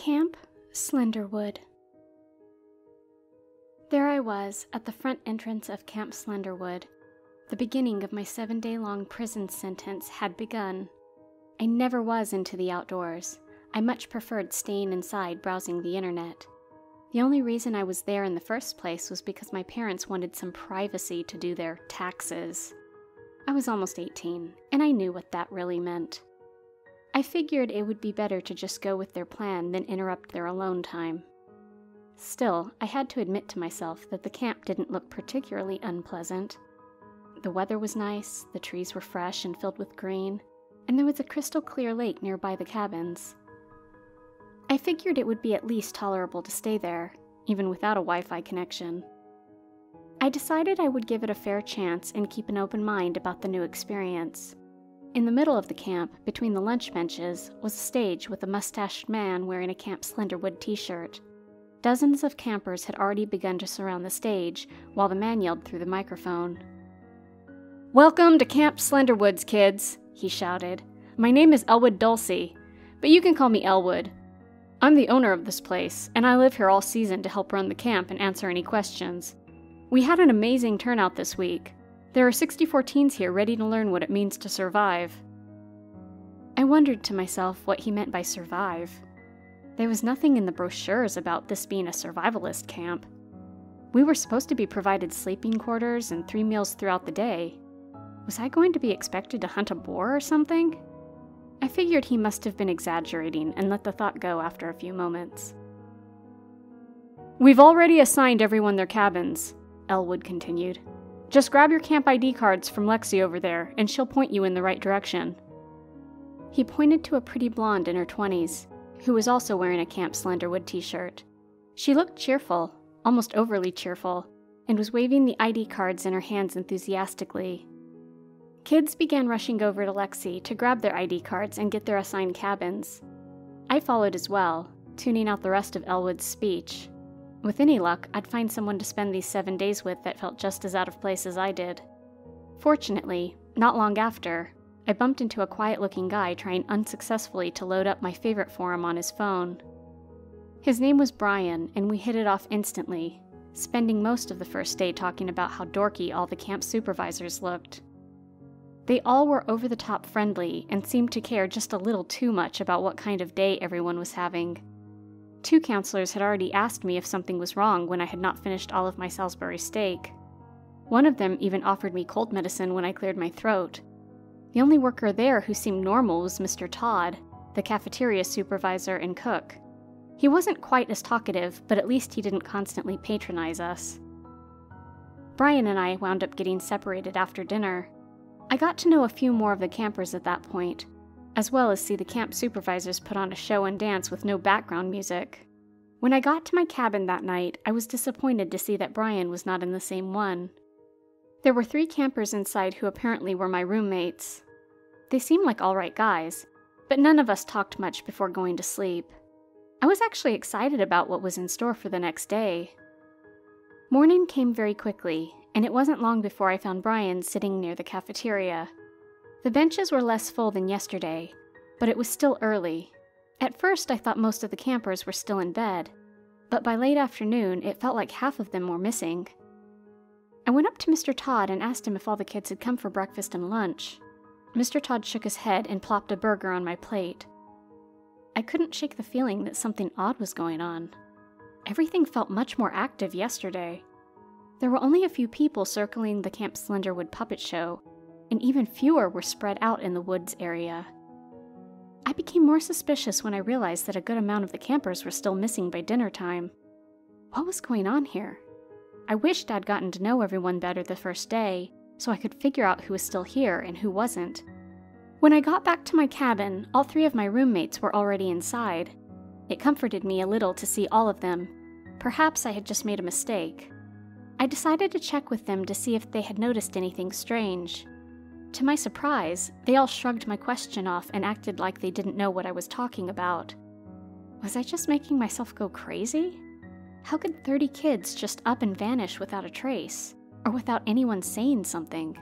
Camp SlenderWood. There I was at the front entrance of Camp SlenderWood. The beginning of my 7-day-long prison sentence had begun. I never was into the outdoors. I much preferred staying inside browsing the internet. The only reason I was there in the first place was because my parents wanted some privacy to do their taxes. I was almost 18, and I knew what that really meant. I figured it would be better to just go with their plan than interrupt their alone time. Still, I had to admit to myself that the camp didn't look particularly unpleasant. The weather was nice, the trees were fresh and filled with green, and there was a crystal clear lake nearby the cabins. I figured it would be at least tolerable to stay there, even without a Wi-Fi connection. I decided I would give it a fair chance and keep an open mind about the new experience. In the middle of the camp, between the lunch benches, was a stage with a mustached man wearing a Camp SlenderWood t-shirt. Dozens of campers had already begun to surround the stage, while the man yelled through the microphone. "Welcome to Camp SlenderWoods, kids," he shouted. "My name is Elwood Dulcie, but you can call me Elwood. I'm the owner of this place, and I live here all season to help run the camp and answer any questions. We had an amazing turnout this week. There are 64 teens here ready to learn what it means to survive." I wondered to myself what he meant by survive. There was nothing in the brochures about this being a survivalist camp. We were supposed to be provided sleeping quarters and 3 meals throughout the day. Was I going to be expected to hunt a boar or something? I figured he must have been exaggerating and let the thought go after a few moments. "We've already assigned everyone their cabins," Elwood continued. "Just grab your camp ID cards from Lexi over there, and she'll point you in the right direction." He pointed to a pretty blonde in her 20s, who was also wearing a Camp SlenderWood t-shirt. She looked cheerful, almost overly cheerful, and was waving the ID cards in her hands enthusiastically. Kids began rushing over to Lexi to grab their ID cards and get their assigned cabins. I followed as well, tuning out the rest of Elwood's speech. With any luck, I'd find someone to spend these 7 days with that felt just as out of place as I did. Fortunately, not long after, I bumped into a quiet-looking guy trying unsuccessfully to load up my favorite forum on his phone. His name was Brian, and we hit it off instantly, spending most of the first day talking about how dorky all the camp supervisors looked. They all were over-the-top friendly and seemed to care just a little too much about what kind of day everyone was having. 2 counselors had already asked me if something was wrong when I had not finished all of my Salisbury steak. One of them even offered me cold medicine when I cleared my throat. The only worker there who seemed normal was Mr. Todd, the cafeteria supervisor and cook. He wasn't quite as talkative, but at least he didn't constantly patronize us. Brian and I wound up getting separated after dinner. I got to know a few more of the campers at that point, as well as see the camp supervisors put on a show and dance with no background music. When I got to my cabin that night, I was disappointed to see that Brian was not in the same one. There were 3 campers inside who apparently were my roommates. They seemed like all-right guys, but none of us talked much before going to sleep. I was actually excited about what was in store for the next day. Morning came very quickly, and it wasn't long before I found Brian sitting near the cafeteria. The benches were less full than yesterday, but it was still early. At first I thought most of the campers were still in bed, but by late afternoon it felt like half of them were missing. I went up to Mr. Todd and asked him if all the kids had come for breakfast and lunch. Mr. Todd shook his head and plopped a burger on my plate. I couldn't shake the feeling that something odd was going on. Everything felt much more active yesterday. There were only a few people circling the Camp SlenderWood puppet show, and even fewer were spread out in the woods area. I became more suspicious when I realized that a good amount of the campers were still missing by dinner time. What was going on here? I wished I'd gotten to know everyone better the first day, so I could figure out who was still here and who wasn't. When I got back to my cabin, all 3 of my roommates were already inside. It comforted me a little to see all of them. Perhaps I had just made a mistake. I decided to check with them to see if they had noticed anything strange. To my surprise, they all shrugged my question off and acted like they didn't know what I was talking about. Was I just making myself go crazy? How could 30 kids just up and vanish without a trace, or without anyone saying something?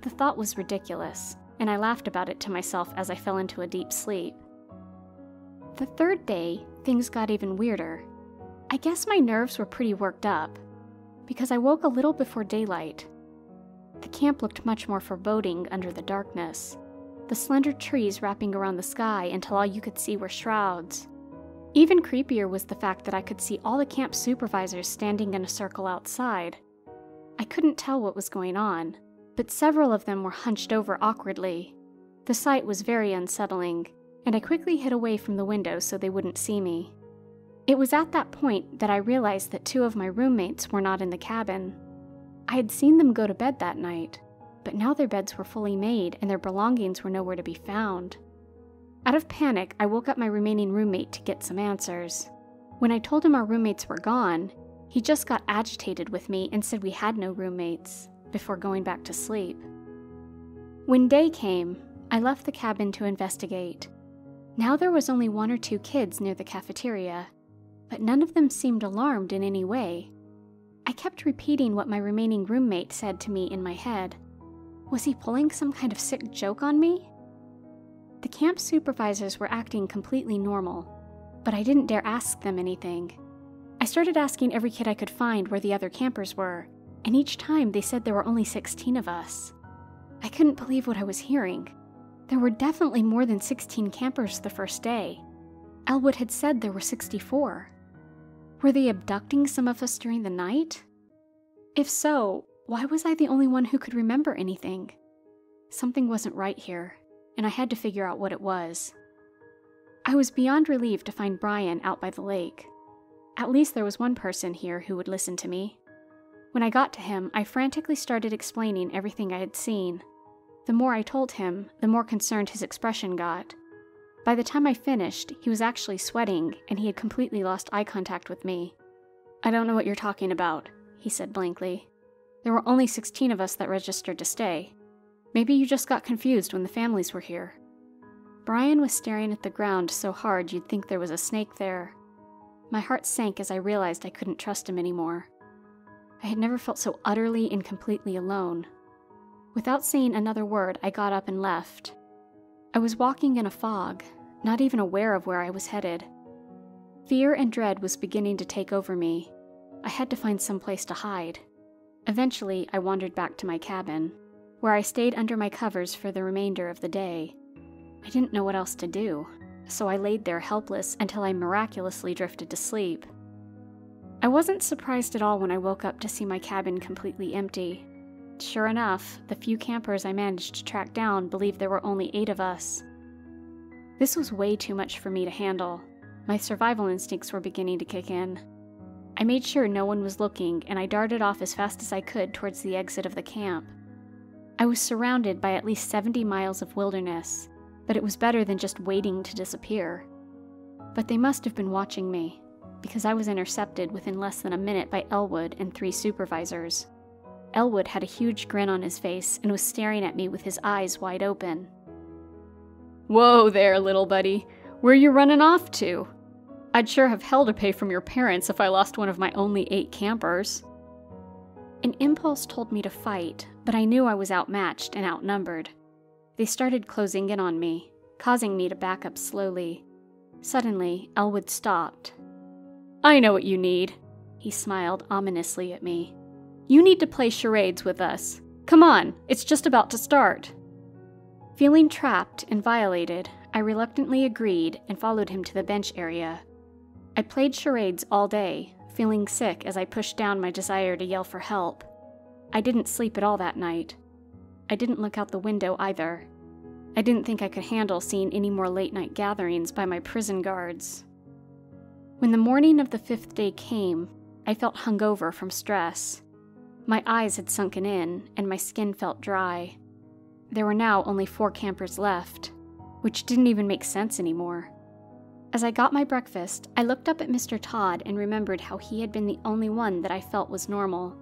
The thought was ridiculous, and I laughed about it to myself as I fell into a deep sleep. The 3rd day, things got even weirder. I guess my nerves were pretty worked up, because I woke a little before daylight. The camp looked much more foreboding under the darkness, the slender trees wrapping around the sky until all you could see were shrouds. Even creepier was the fact that I could see all the camp supervisors standing in a circle outside. I couldn't tell what was going on, but several of them were hunched over awkwardly. The sight was very unsettling, and I quickly hid away from the window so they wouldn't see me. It was at that point that I realized that 2 of my roommates were not in the cabin. I had seen them go to bed that night, but now their beds were fully made and their belongings were nowhere to be found. Out of panic, I woke up my remaining roommate to get some answers. When I told him our roommates were gone, he just got agitated with me and said we had no roommates, before going back to sleep. When day came, I left the cabin to investigate. Now there was only 1 or 2 kids near the cafeteria, but none of them seemed alarmed in any way. I kept repeating what my remaining roommate said to me in my head. Was he pulling some kind of sick joke on me? The camp supervisors were acting completely normal, but I didn't dare ask them anything. I started asking every kid I could find where the other campers were, and each time they said there were only 16 of us. I couldn't believe what I was hearing. There were definitely more than 16 campers the first day. Elwood had said there were 64. Were they abducting some of us during the night? If so, why was I the only one who could remember anything? Something wasn't right here, and I had to figure out what it was. I was beyond relieved to find Brian out by the lake. At least there was one person here who would listen to me. When I got to him, I frantically started explaining everything I had seen. The more I told him, the more concerned his expression got. By the time I finished, he was actually sweating, and he had completely lost eye contact with me. "I don't know what you're talking about," he said blankly. "There were only 16 of us that registered to stay. Maybe you just got confused when the families were here." Brian was staring at the ground so hard you'd think there was a snake there. My heart sank as I realized I couldn't trust him anymore. I had never felt so utterly and completely alone. Without saying another word, I got up and left. I was walking in a fog, not even aware of where I was headed. Fear and dread was beginning to take over me. I had to find some place to hide. Eventually, I wandered back to my cabin, where I stayed under my covers for the remainder of the day. I didn't know what else to do, so I laid there helpless until I miraculously drifted to sleep. I wasn't surprised at all when I woke up to see my cabin completely empty. Sure enough, the few campers I managed to track down believed there were only 8 of us. This was way too much for me to handle. My survival instincts were beginning to kick in. I made sure no one was looking, and I darted off as fast as I could towards the exit of the camp. I was surrounded by at least 70 miles of wilderness, but it was better than just waiting to disappear. But they must have been watching me, because I was intercepted within less than a minute by Elwood and 3 supervisors. Elwood had a huge grin on his face and was staring at me with his eyes wide open. "Whoa there, little buddy. Where you running off to? I'd sure have hell to pay from your parents if I lost one of my only 8 campers." An impulse told me to fight, but I knew I was outmatched and outnumbered. They started closing in on me, causing me to back up slowly. Suddenly, Elwood stopped. "I know what you need," he smiled ominously at me. "You need to play charades with us. Come on, it's just about to start." Feeling trapped and violated, I reluctantly agreed and followed him to the bench area. I played charades all day, feeling sick as I pushed down my desire to yell for help. I didn't sleep at all that night. I didn't look out the window either. I didn't think I could handle seeing any more late-night gatherings by my prison guards. When the morning of the 5th day came, I felt hungover from stress. My eyes had sunken in, and my skin felt dry. There were now only 4 campers left, which didn't even make sense anymore. As I got my breakfast, I looked up at Mr. Todd and remembered how he had been the only one that I felt was normal.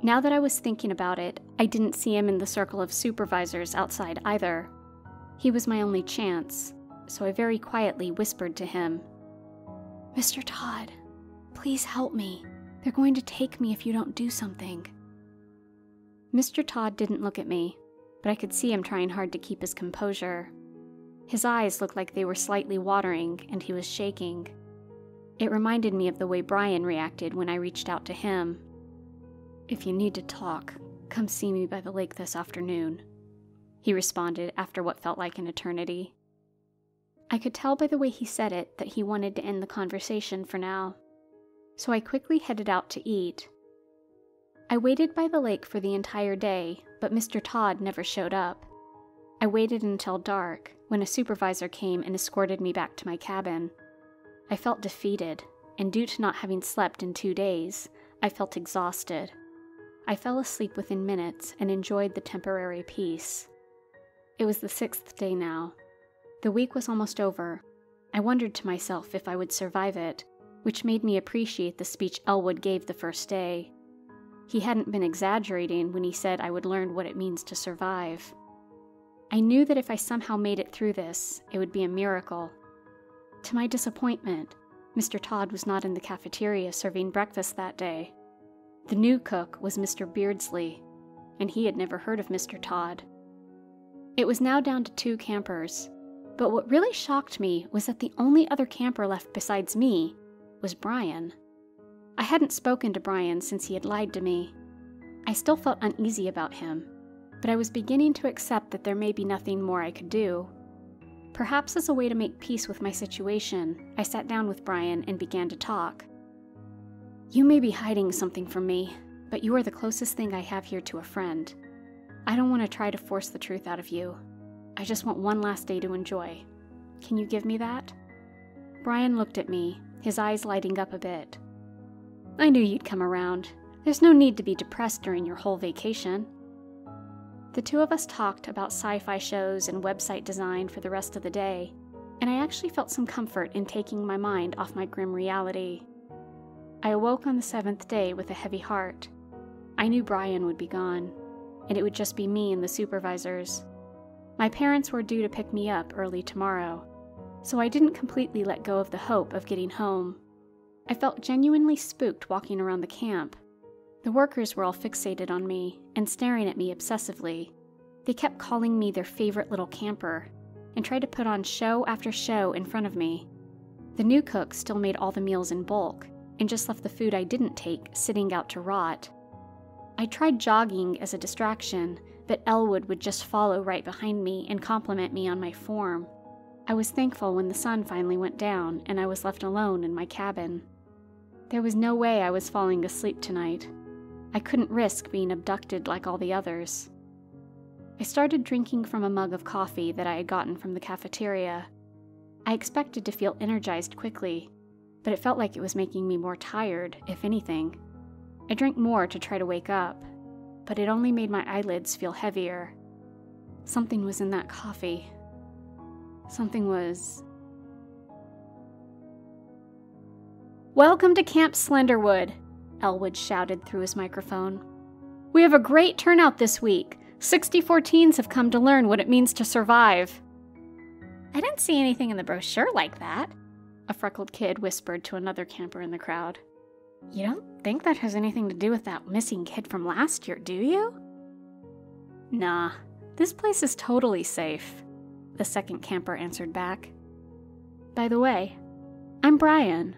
Now that I was thinking about it, I didn't see him in the circle of supervisors outside either. He was my only chance, so I very quietly whispered to him, "Mr. Todd, please help me. They're going to take me if you don't do something." Mr. Todd didn't look at me, but I could see him trying hard to keep his composure. His eyes looked like they were slightly watering, and he was shaking. It reminded me of the way Brian reacted when I reached out to him. "If you need to talk, come see me by the lake this afternoon," he responded after what felt like an eternity. I could tell by the way he said it that he wanted to end the conversation for now, so I quickly headed out to eat. I waited by the lake for the entire day, but Mr. Todd never showed up. I waited until dark, when a supervisor came and escorted me back to my cabin. I felt defeated, and due to not having slept in 2 days, I felt exhausted. I fell asleep within minutes and enjoyed the temporary peace. It was the 6th day now. The week was almost over. I wondered to myself if I would survive it, which made me appreciate the speech Elwood gave the first day. He hadn't been exaggerating when he said I would learn what it means to survive. I knew that if I somehow made it through this, it would be a miracle. To my disappointment, Mr. Todd was not in the cafeteria serving breakfast that day. The new cook was Mr. Beardsley, and he had never heard of Mr. Todd. It was now down to 2 campers, but what really shocked me was that the only other camper left besides me was Brian. I hadn't spoken to Brian since he had lied to me. I still felt uneasy about him, but I was beginning to accept that there may be nothing more I could do. Perhaps as a way to make peace with my situation, I sat down with Brian and began to talk. "You may be hiding something from me, but you are the closest thing I have here to a friend. I don't want to try to force the truth out of you. I just want one last day to enjoy. Can you give me that?" Brian looked at me, his eyes lighting up a bit. "I knew you'd come around. There's no need to be depressed during your whole vacation." The 2 of us talked about sci-fi shows and website design for the rest of the day, and I actually felt some comfort in taking my mind off my grim reality. I awoke on the 7th day with a heavy heart. I knew Brian would be gone, and it would just be me and the supervisors. My parents were due to pick me up early tomorrow, so I didn't completely let go of the hope of getting home. I felt genuinely spooked walking around the camp. The workers were all fixated on me and staring at me obsessively. They kept calling me their favorite little camper and tried to put on show after show in front of me. The new cook still made all the meals in bulk and just left the food I didn't take sitting out to rot. I tried jogging as a distraction, but Elwood would just follow right behind me and compliment me on my form. I was thankful when the sun finally went down and I was left alone in my cabin. There was no way I was falling asleep tonight. I couldn't risk being abducted like all the others. I started drinking from a mug of coffee that I had gotten from the cafeteria. I expected to feel energized quickly, but it felt like it was making me more tired, if anything. I drank more to try to wake up, but it only made my eyelids feel heavier. Something was in that coffee. Something was... "Welcome to Camp SlenderWood," Elwood shouted through his microphone. "We have a great turnout this week. 64 teens have come to learn what it means to survive." "I didn't see anything in the brochure like that," a freckled kid whispered to another camper in the crowd. "You don't think that has anything to do with that missing kid from last year, do you?" "Nah, this place is totally safe," the second camper answered back. "By the way, I'm Brian.